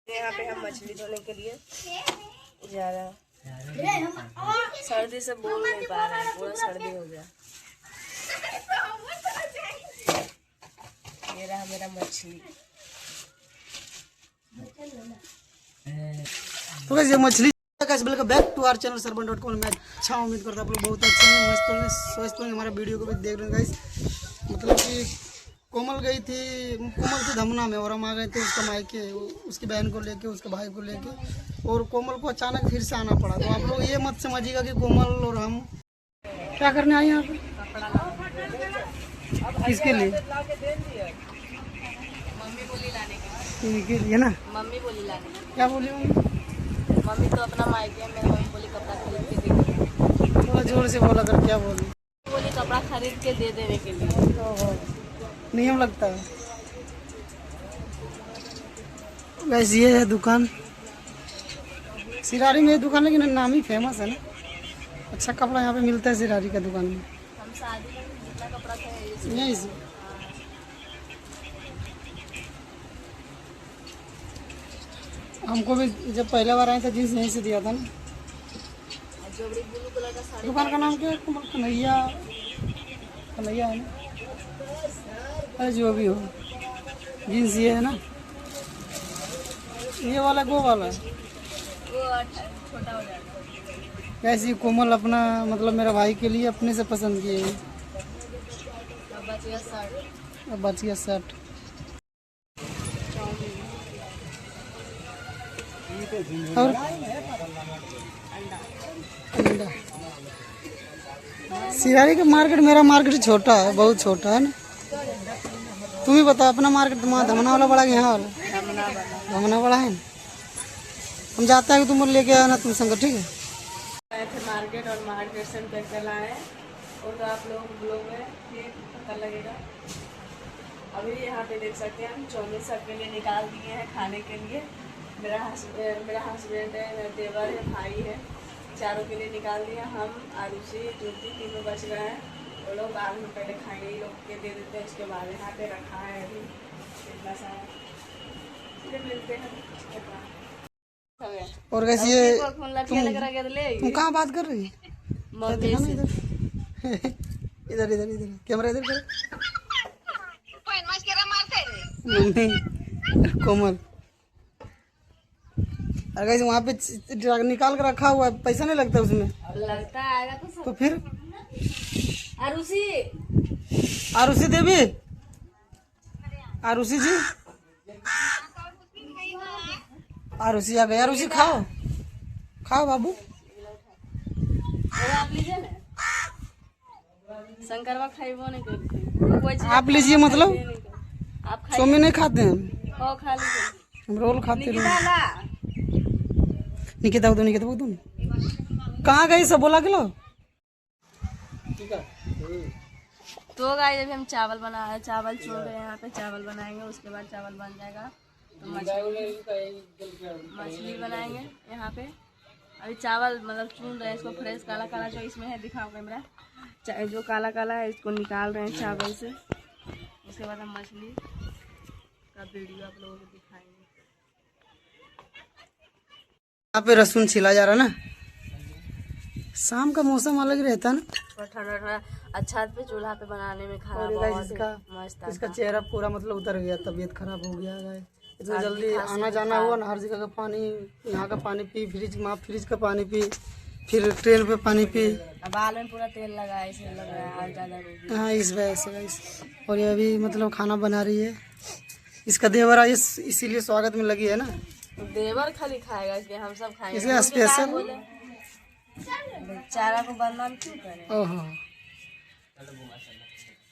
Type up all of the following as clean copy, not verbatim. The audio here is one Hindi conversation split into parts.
यहाँ पे हम मछली धोने के लिए जा रहे हैं। सर्दी से बोल नहीं पा रहे हैं, पूरा सर्दी हो गया। ये रहा मेरा मछली। तो गाइस ये मछली welcome back to our channel सरबन.com में। अच्छा उम्मीद करता हूँ आप लोग बहुत अच्छे हैं, मस्त होंगे, स्वस्थ होंगे। हमारे वीडियो को भी देख रहे हैं गाइस। मतलब कि कोमल थी धमना में और हम आ गए थे उसका मायके, उसकी बहन को लेके, उसके भाई को लेके, और कोमल को अचानक फिर से आना पड़ा। तो आप लोग ये मत समझिएगा कि कोमल और हम क्या करने आए यहाँ पे। किसके लिए? मम्मी बोली लाने के लिए ना। मम्मी बोली लाने। क्या बोली मम्मी? मम्मी तो अपना मायके है, मेरी मम्मी बोली कपड़ा खरीद के दे देने। थोड़ा जोर से बोला कर। क्या बोली? बोली कपड़ा खरीद के दे देने के लिए। नियम लगता है वैसे। ये है दुकान सिरारी में, दुकान लेकिन नाम ही फेमस है ना। अच्छा कपड़ा यहाँ पे मिलता है सिरारी का दुकान में। हम शादी में जितना कपड़ा था यहीं से। हमको भी जब पहला बार आया था जींस यहीं से दिया था ना। जो ब्लू कलर का साड़ी। दुकान का नाम क्या है? कन्हैया है ना। अरे जो भी हो, जींस ये है ना, ये वाला वो वाला वो छोटा हो जाएगा। कैसी कोमल अपना मतलब मेरा भाई के लिए अपने से पसंद किए। अब बच गया शर्ट। अब बच गया शर्ट। और अंडा। सिरारी का मार्केट, मेरा मार्केट छोटा है, बहुत छोटा है ना। तुम ही बताओ अपना मार्केट। तुम्हारा धमना वाला बड़ा, यहाँ वाला धमना बड़ा है ना। हम जाते हैं कि तुम लेके आना तुम संग, ठीक है। आए थे मार्केट और मार्केट से पैसा लाए और तो आप लोग ब्लॉग में ये पता लगेगा। अभी यहाँ पे देख सकते हैं हम चौमिन सबके लिए निकाल दिए हैं खाने के लिए। मेरा हस्बैंड है, मेरा देवर है, भाई है, चारों के लिए निकाल दिया। हम आरुषि ज्योति तीनों बच गए हैं। वो लोग बाद में पहले खाएंगे, ये लोग के दे देते हैं, उसके बाद यहाँ पे रखा है अभी इतना सारा। फिर मिलते हैं। और कैसे ये तुम कहाँ बात कर रही है? मम्मी से। इधर इधर इधर कैमरा इधर कर। मम्मी कोमल। अगर वहाँ पे निकाल कर रखा हुआ है, पैसा नहीं लगता उसमें? लगता आएगा तो फिर आरुषि देवी, आरुषि जी, आरुषि आ गई। आरुषि खाओ खाओ बाबू। आप लीजिए ना। शंकरवा खाइबो नहीं करते। आप लीजिए मतलब आप चौमिन नहीं खाते हैं हम। खा लीजिए। हम रोल खाते हैं। निकिता दो, निकिता दो। कहाँ गई सब बोला के लो। तो गाइस अभी हम चावल बना रहे हैं, चावल छोड़ रहे हैं यहाँ पे। चावल बनाएंगे, उसके बाद चावल बन जाएगा तो मछली बनाएंगे यहाँ पे। अभी चावल मतलब चुन रहे हैं इसको, फ्रेश काला काला जो इसमें है, दिखाओ कैमरा। जो काला काला है इसको निकाल रहे हैं चावल से। उसके बाद हम मछली का वीडियो आप लोगों को दिखाएंगे। यहाँ पे लहसुन छिला जा रहा ना। शाम का मौसम अलग रहता ना, ठंडा ठंडा अच्छा पे चूल्हा पे बनाने में खाना बहुत मस्त। इसका चेहरा पूरा मतलब उतर गया, तबीयत खराब हो गया है। इतना जल्दी आना जाना हुआ ना, हर जगह का पानी, यहाँ का पानी पी, फ्रिज का पानी पी, फिर ट्रेन पे पानी पी। बाल में पूरा तेल लगा है, इसलिए लग रहा है ज़्यादा। हाँ इस वजह से गाइस। और ये अभी मतलब खाना बना रही है। इसका देवर आई इसीलिए स्वागत में लगी है ना। देवर खाली खाएगा, इसलिए हम सब खाएंगे। इसलिए स्पेशल चारा को बदनाम क्यों करें? ओहो,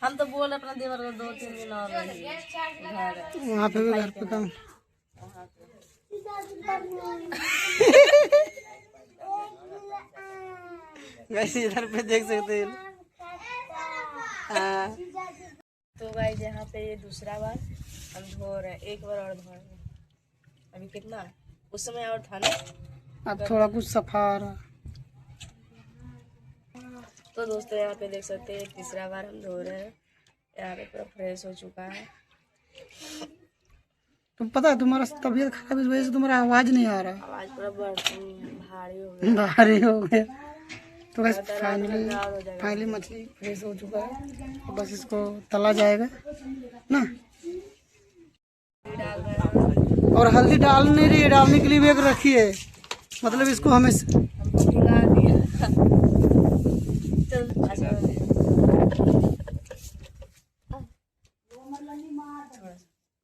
हम तो बोल अपना देवर को 2-3 दिन और रहिए घर। वहाँ पे भी घर पे काम। वैसे इधर पे देख सकते हैं। तो भाई यहाँ पे ये दूसरा बार हम धो रहे हैं, एक बार और धो रहे हैं। अभी कितना है? उस समय और था ना। अब थोड़ा कुछ सफा आ रहा। तो दोस्तों यहाँ पे देख सकते हैं तीसरा बार हम धो रहे हैं। यहाँ पे पूरा फ्रेश हो चुका है। तो पता है तुम्हारा तबीयत खराब इस वजह से तुम्हारा आवाज नहीं आ रहा, आवाज पूरा भारी हो गया, भारी हो गया। तो बस फाइनली मछली फ्रेश हो चुका है, तो बस इसको तला जाएगा ना। और हल्दी डालने के लिए भी एक रखी है, मतलब इसको हमें भिगा दिया। चल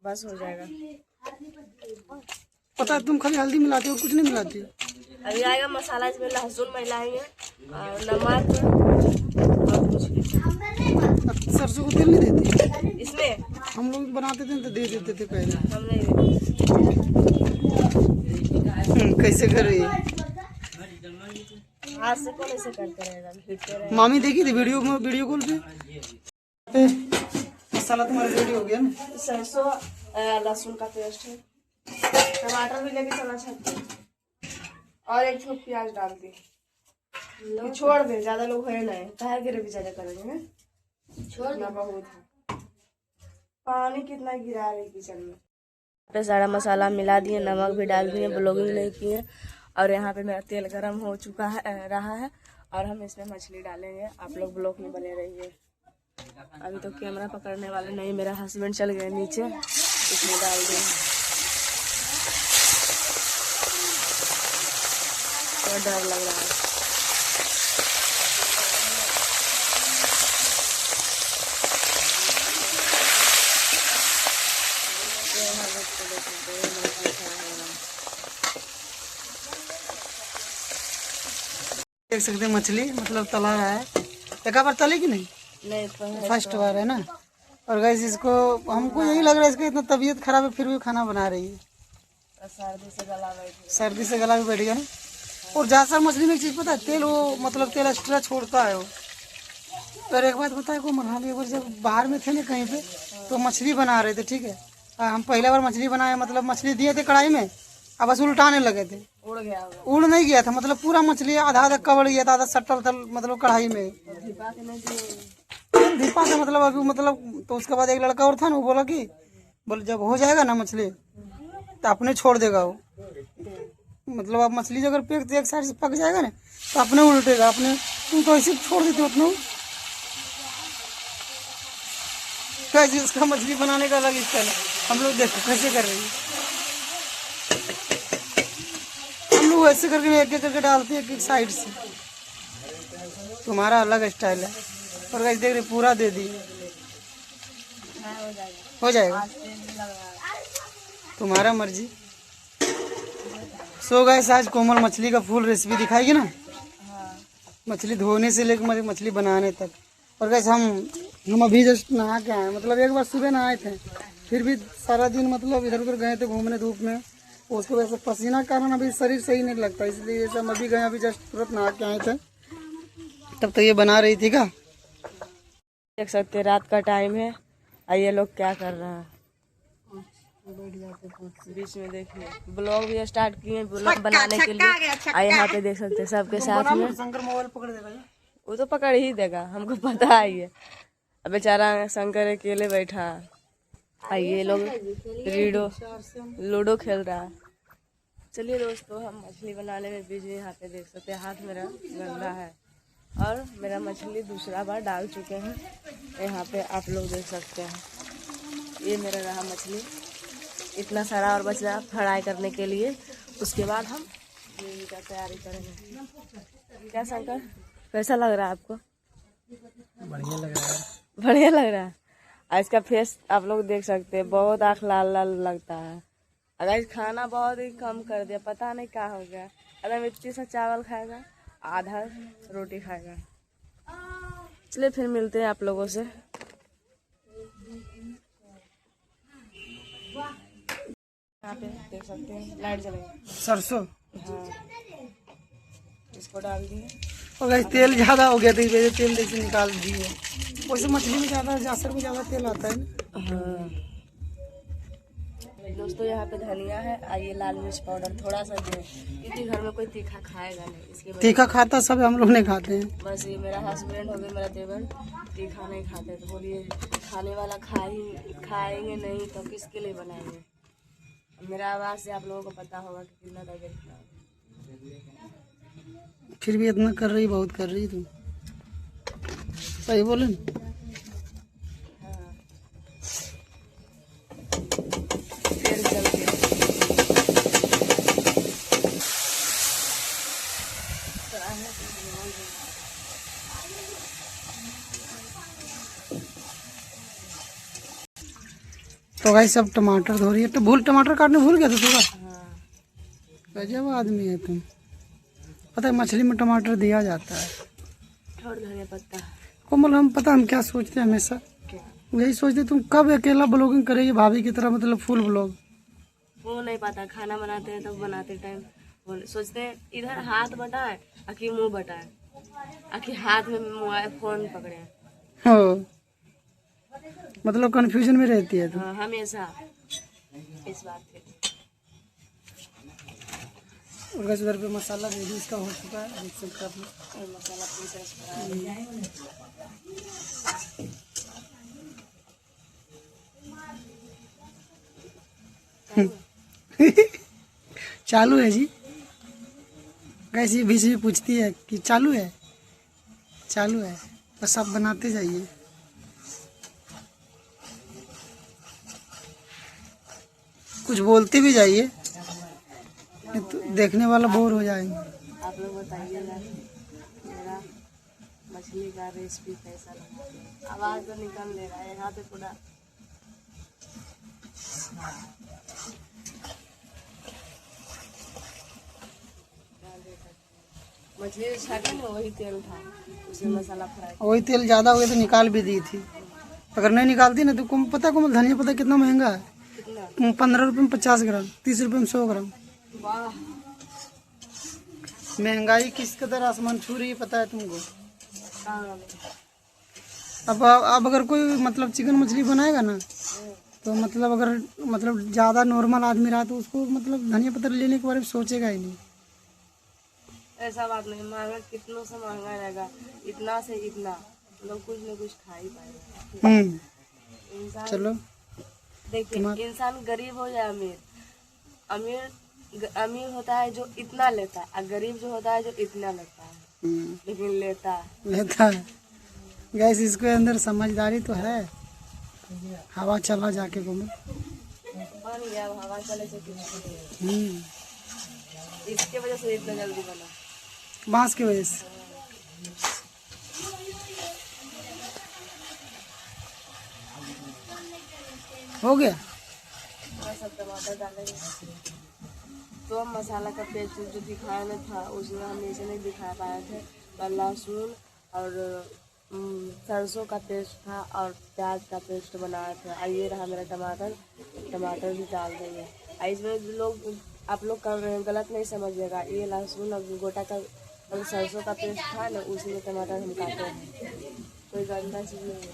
बस हो जाएगा। पता है तुम खाली हल्दी मिलाती हो, कुछ नहीं मिलाती हो। अभी आएगा मसाला, इसमें लहसुन मिलाएंगे और नमक और कुछ नहीं। सरसों को तेल नहीं देती इसमें हम लोग बनाते थे तो दे देते थे पहले। हम नहीं कैसे कर रही है, हाथ से कौन ऐसे करते रहेगा, हिटते रहेगा। मामी देखी थी वीडियो कॉल पे। मसाला तुम्हारा रेडी हो गया ना। सरसों लहसुन का पेस्ट है, टमाटर भी लेके चला सकते और एक थोक प्याज डाल दी, छोड़ दे, ज्यादा लोग है नहीं, काहे ग्रेवी ज्यादा करेंगे, छोड़ना बहुत है। पानी कितना गिरा रही किचन में। पे सारा मसाला मिला दिए, नमक भी डाल दिए, ब्लॉगिंग नहीं किए। और यहाँ पे मेरा तेल गरम हो चुका है रहा है और हम इसमें मछली डालेंगे। आप लोग ब्लॉग में बने रहिए। अभी तो कैमरा पकड़ने वाले नहीं, मेरा हस्बैंड चल गए नीचे, इसमें डाल देंगे। तो डर लग रहा है। देख सकते हैं मछली मतलब तला रहा है। एक बार तले कि नहीं? नहीं फर्स्ट बार है ना। और गाइस इसको हमको यही लग रहा है इसका इतना तबीयत खराब है फिर भी खाना बना रही है। सर्दी से गला भी बैठ गया ना। और ज़्यादातर मछली में एक चीज़ पता है, तेल वो मतलब तेल एक्स्ट्रा छोड़ता है वो। और एक बात बताए को मरहाली, एक बार जब बाहर में थे ना कहीं पे तो मछली बना रहे थे, ठीक है। हम पहला बार मछली बनाए, मतलब मछली दिए थे कढ़ाई में, अब बस उल्टाने लगे थे। उड़ गया होगा। उड़ नहीं गया था, मतलब पूरा मछली आधा आधा कवड़ गया था, आधा सटल था मतलब कढ़ाई में। दीपा का मतलब अभी मतलब तो उसके बाद एक लड़का और था ना, वो बोला कि बोले जब हो जाएगा ना मछली तो अपने छोड़ देगा वो। मतलब अब मछली अगर एक साइड से पक जाएगा ना तो अपने उल्टेगा, अपने तुम तो ऐसे छोड़ देते उतना। कैसे उसका मछली बनाने का अलग स्टाइल है। हम लोग देखो कैसे कर रहे हैं, हम लोग ऐसे करके एक एक करके डालते हैं एक एक साइड से। तुम्हारा अलग स्टाइल है। और कैसे देख रहे पूरा दे दी, हो जाएगा तुम्हारा मर्जी। सो गाइस आज कोमल मछली का फुल रेसिपी दिखाएगी ना, मछली धोने से लेकर मछली बनाने तक। और गाइस हम अभी जस्ट नहा के आए, मतलब एक बार सुबह नहाए थे, फिर भी सारा दिन मतलब इधर उधर गए थे घूमने धूप में, उसके वजह से पसीना के कारण अभी शरीर सही नहीं लगता, इसलिए हम अभी गए, अभी जस्ट तुरंत नहा के आए थे। तब तो ये बना रही थी का, देख सकते हैं रात का टाइम है और ये लोग क्या कर रहे हैं बीच में। देखिए ब्लॉग भी स्टार्ट किए ब्लॉग बनाने के लिए। और यहाँ पे देख सकते हैं सबके साथ में। शंकर मोबाइल पकड़ देगा, वो तो पकड़ ही देगा, हमको पता है ये। अब बेचारा शंकर अकेले बैठा है, ये लोग लूडो खेल रहा है। चलिए दोस्तों हम मछली बनाने में बिजी। यहाँ पे देख सकते हैं हाथ मेरा गंदा है और मेरा मछली दूसरा बार डाल चुके हैं। यहाँ पे आप लोग देख सकते हैं, ये मेरा रहा मछली, इतना सारा और बचा फ्राई करने के लिए। उसके बाद हम ग्रेवी का तैयारी करेंगे। क्या शंकर कैसा लग रहा है आपको? बढ़िया लग रहा है, बढ़िया लग रहा है। और इसका फेस आप लोग देख सकते हैं, बहुत आँख लाल लाल लगता है। अगर इस खाना बहुत ही कम कर दिया, पता नहीं क्या हो गया। अगर इतनी सा चावल खाएगा, आधा रोटी खाएगा। चलिए फिर मिलते हैं आप लोगों से। यहाँ पे देख सकते हैं लाइट जलेगी, सरसों हाँ इसको डाल दिए। और गाइस तेल ज़्यादा हो गया था, इस वजह से तेल देखिए निकाल दिए। वैसे मछली में ज़्यादा जासर में ज़्यादा तेल आता है ना। हाँ दोस्तों यहाँ पे धनिया है और ये लाल मिर्च पाउडर थोड़ा सा दे, क्योंकि घर में कोई तीखा खाएगा नहीं, इसके तीखा खाता सब हम लोग नहीं खाते हैं। बस ये मेरा हस्बैंड हो गया, मेरा देवर तीखा नहीं खाते। तो बोलिए खाने वाला खाएंगे नहीं तो किसके लिए बनाएंगे। मेरा आवाज से आप लोगों को पता होगा कि कितना दर्द है। फिर भी इतना कर रही, बहुत कर रही तुम, सही बोले ना? हाँ। फिर चल के तो भाई सब टमाटर धो रही है, तो टमाटर काटने भूल गया था सुबह। हाँ। गजब आदमी है तुम। पता है मछली में टमाटर दिया जाता है। और धनिया पत्ता कोमल, हम पता हम क्या सोचते हैं हमेशा, क्या? यही सोचते तुम कब अकेला ब्लॉगिंग करेगी भाभी की तरह, मतलब फुल ब्लॉग। वो नहीं पता, खाना बनाते हैं तब बनाते टाइम सोचते हैं इधर हाथ बटाए आखिर मुंह बटाए, आखिर हाथ में मोबाइल फोन पकड़े। हो, मतलब कंफ्यूजन में रहती है तुम। हाँ, हमेशा इस बात पे। और गैस उधर पे मसाला रेडी इसका हो चुका है, देख सकते हैं आप लोग। और मसाला प्रोसेस चालू है जी। गैस ये बीच में पूछती है कि चालू है, चालू है, बस आप बनाते जाइए। कुछ बोलते भी जाइए, नहीं तो देखने वाला बोर हो जाएंगे। आप लोग बताइएगा मेरा मछली का रेसिपी कैसा लगा। आवाज तो निकल ले रहा है यहाँ पे पूरा। मछली जो छाटा ना वही तेल था, उसमें मसाला फ्राई। वही तेल ज़्यादा हो गया तो निकाल भी दी थी, अगर नहीं निकालती ना तो तुम पता कोमल, धनिया पता कितना महंगा है? कितना? 15 रुपये में 50 ग्राम, 30 रुपये में 100 ग्राम। वाह, महंगाई किस कदर आसमान छू रही है पता है तुमको? हाँ। अब अगर कोई मतलब चिकन मछली बनाएगा ना, तो मतलब अगर मतलब ज़्यादा नॉर्मल आदमी रहा तो उसको मतलब धनिया पत्ता लेने के बारे में सोचेगा ही नहीं। ऐसा बात नहीं, महंगा कितनों से महंगा रहेगा, इतना से इतना लोग कुछ न कुछ खा ही पाएगा। इंसान चलो देखिए, इंसान गरीब हो या अमीर, अमीर होता है जो इतना लेता है, और गरीब जो होता है जो इतना लेता है, लेकिन लेता है। गैस इसके अंदर समझदारी तो है। हवा चला जाके घूमे, बन गया। हवा चले से कुछ नहीं है। इसके वजह से इतना जल्दी बना, बांस की वजह से। हो गया। थोड़ा सा टमाटर डालेंगे तो हम मसाला का पेस्ट जो दिखाया था उसमें हम इसे नहीं दिखा पाए थे, पर लहसुन और सरसों का पेस्ट था और प्याज का पेस्ट बनाया था। और ये रहा मेरा टमाटर भी डाल देंगे। और इसमें लोग आप लोग कर रहे हैं गलत नहीं समझिएगा, ये लहसुन और गोटा का और सरसों का पेस्ट था ना, उसमें टमाटर हम काटे हैं, कोई गंदा चीज़ नहीं है।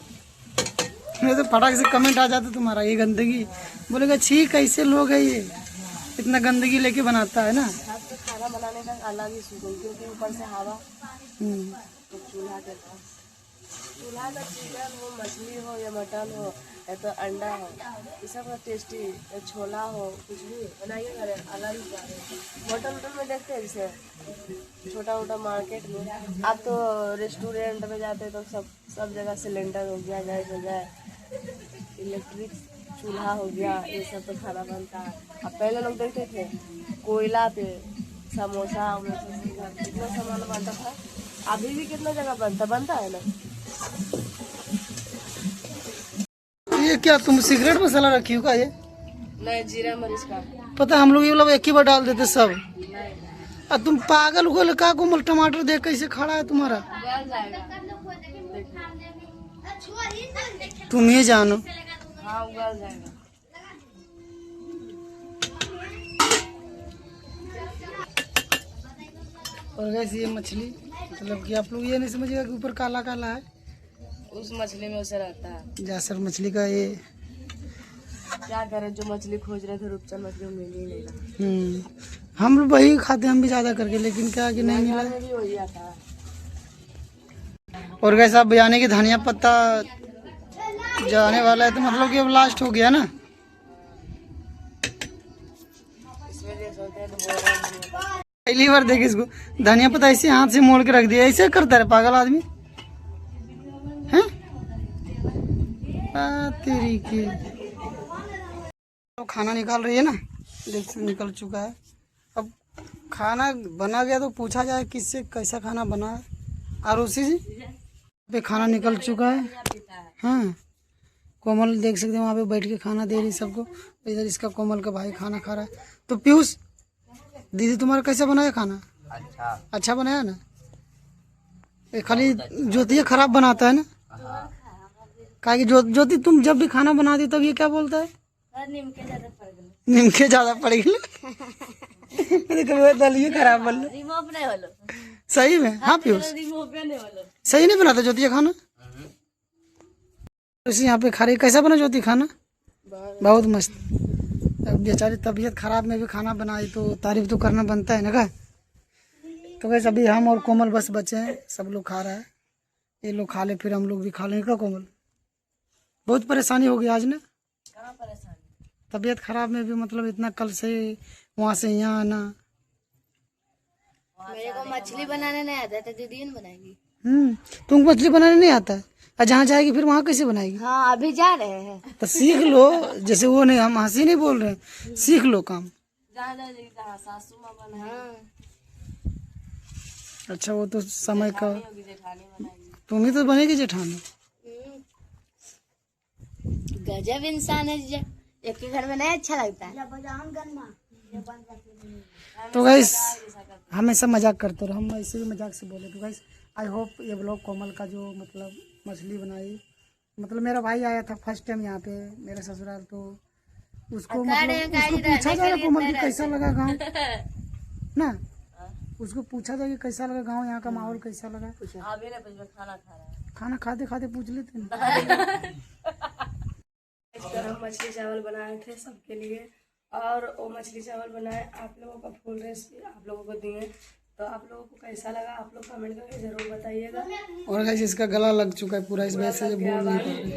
मैं तो फटाक से कमेंट आ जाता तुम्हारा, ये गंदगी, बोलेगा छी कैसे लोग है ये इतना गंदगी लेके बनाता है ना। खास कर खाना बनाने का अलग ही सुकून, क्योंकि ऊपर से हवा, तो चूल्हा के पास, चूल्हा का चिकन हो, मछली हो या मटन हो या तो अंडा हो, ये सब का टेस्टी, या छोला हो, कुछ भी बनाइए घर अलग ही स्वाद है। होटल में देखते हैं जैसे छोटा मोटा मार्केट में, आप तो रेस्टोरेंट में जाते हैं तो सब जगह सिलेंडर हो गया, गैस हो गया, इलेक्ट्रिक चूल्हा हो गया, ये सब तो खाना बनता है। अब पहले लोग देखते थे कोयला पे समोसा कितना सामान बनता था, अभी भी कितना जगह बनता है ना। ये क्या तुम सिगरेट मसाला रखी हो का ये? नहीं, जीरा मरीच का। पता हम लोग ये लोग एक ही बार डाल देते सब। नहीं, और तुम पागल हो का कोमल, टमाटर देख कैसे खड़ा है तुम्हारा। गल जाएगा, तुम ही जानो। हाँ उगल जाएगा। और वैसे ये मछली मतलब कि आप लोग ये नहीं समझिएगा कि ऊपर काला काला है, उस मछली में उसे रहता है। जासर मछली का ये। क्या करें, जो मछली खोज रहे थे रूपचंद मछली मिल ही नहीं रहा। हम लोग वही खाते हैं, हम भी ज्यादा करके, लेकिन क्या कि नहीं मिला। में भी वही आता है। और वैसे आप बजाने की धनिया पत्ता जाने वाला है तो मतलब कि अब लास्ट हो गया ना। बोलते हैं तो बोल रहे हैं। पहली बार देख इसको, धनिया पत्ता ऐसे हाथ से मोड़ के रख दिया, ऐसे करता है पागल आदमी हैं। तेरी की तो खाना निकाल रही है ना, देख निकल चुका है। अब खाना बना गया तो पूछा जाए किससे कैसा खाना बना है। आरुषि जी पे खाना निकल चुका है। हाँ, कोमल देख सकते हैं वहाँ पे बैठ के खाना दे रही सबको। इधर इसका कोमल का भाई खाना खा रहा है। तो पीयूष दीदी तुम्हारा कैसा बनाया खाना? अच्छा बनाया ना। ये खाली ज्योति खराब बनाता है ना, कहा कि ज्योति तुम जब भी खाना बनाती तब ये क्या बोलता है? निमके ज्यादा पड़ गए। दलिए खराब बोल सही में। हाँ पीयूष सही नहीं बनाता ज्योति खाना। इसी यहाँ पे खा रही, कैसा बना ज्योति खाना? बहुत मस्त। बेचारी तबीयत खराब में भी खाना बनाई तो तारीफ तो करना बनता है ना का। तो वैसे अभी हम और कोमल बस बचे हैं, सब लोग खा रहा है। ये लोग खा ले फिर हम लोग भी खा लेंगे। का कोमल बहुत परेशानी हो गई आज ना। कहाँ परेशानी? तबीयत खराब में भी मतलब इतना कल से वहाँ से यहाँ आना। मेरे को मछली बनाने नहीं आता था, दीदी ने बनाएगी। तुमको मछली बनाने नहीं आता है? और जहाँ जाएगी फिर वहाँ कैसे बनाएगी? हाँ अभी जा रहे हैं तो सीख लो। जैसे वो नहीं, हम हंसी नहीं बोल रहे हैं, सीख लो काम। जहाँ सासू माँ बना हाँ। अच्छा वो तो समय का, होगी, जेठानी बनाएगी। तुम ही तो बनेगी जेठानी। गजब इंसान है जी, एक ही घर में नहीं अच्छा लगता है। तो गाइस हमेशा मजाक करते रहो, हम ऐसे ही मजाक से बोले। तो गाइस आई होप ये ब्लॉग कोमल का जो मतलब मछली बनाई, मतलब मेरा भाई आया था फर्स्ट टाइम यहाँ पे मेरे ससुराल, तो उसको मतलब उसको पूछा जाएगा कोमल की कैसा लगा गाँव ना, उसको पूछा जाएगा कैसा लगा गाँव, यहाँ का माहौल कैसा लगा। खाना खा रहा है, खाना खाते खाते पूछ लेते हैं। हम मछली चावल बनाए थे सबके लिए, और वो मछली चावल बनाए आप लोगों का फुल रेसिपी आप लोगों को दिए। तो आप लोगों को कैसा लगा आप लोग कमेंट करके जरूर बताइएगा। और गाइस इसका गला लग चुका है पूरा, इस वजह से बोल नहीं पा रही।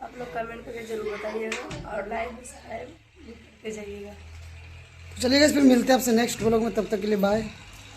आप लोग कमेंट करके जरूर बताइएगा और लाइक सब्सक्राइब करके जाइएगा। तो चलिए गाइस फिर मिलते हैं आपसे नेक्स्ट ब्लॉग में, तब तक के लिए बाय।